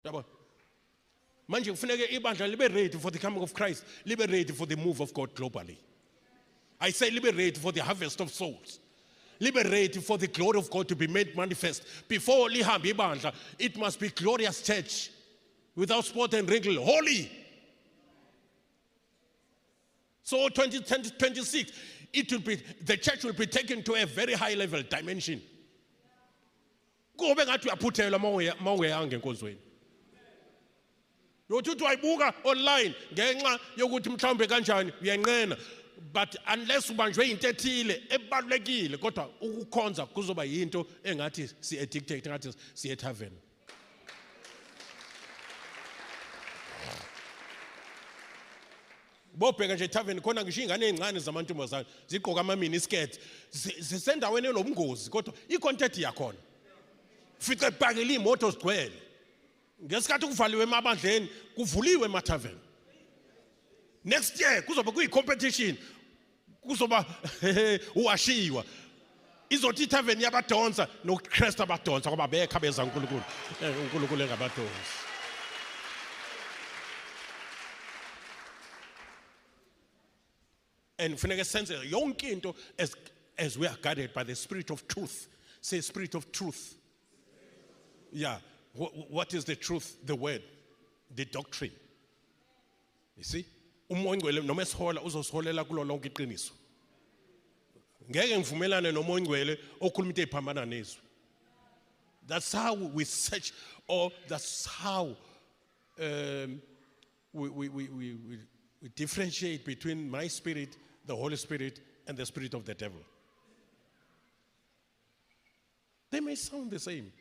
Yabo. Manje kufuneka ibandla libe ready for the coming of Christ, libe ready for the move of God globally. I say libe ready for the harvest of souls. Libe ready for the glory of God to be made manifest. Before lihambe ibandla, it must be glorious church, without spot and wrinkle, holy. So 2026, the church will be taken to a very high level dimension. Kube ngathi uyaphuthelwa mawungeyanga enkonzweni. Yokuthi wayibuka online ngenxa yokuthi mhlawumbe kanjani uyanqena, but unless ubanjwe into ethile ebalulekile kodwa ukukhonza kuzoba yinto engathi si addicted, engathi si etavern. Bobheka nje etavern khona ngisho ingane ezincane zamantombazana zigqoka ama mini skirt zisendaweni enobungozi kodwa icontent yakhona. Fice bhakele imoto zigcwele. Ngesikhathi kuvaliwe emabandleni kuvuliwe ematavern. Next year kuzoba kuyicompetition, kuzoba uwashiwa. Izothi itavern yabadonsa noKristu abadonsa ngoba bekha beza uNkulunkulu. uNkulunkulu engabadonsi. And funeka sense yonke into as we are guided by the spirit of truth. Say spirit of truth. Yeah. What is the truth? The word, the doctrine. You see? Umoya ngcwele noma esihola uzosiholela kulo lonke iqiniso. Ngeke ngivumelane nomoya ngcwele okhuluma into eziphambana nezwi. That's how we search, or that's how we differentiate between my spirit, the Holy Spirit, and the spirit of the devil. They may sound the same.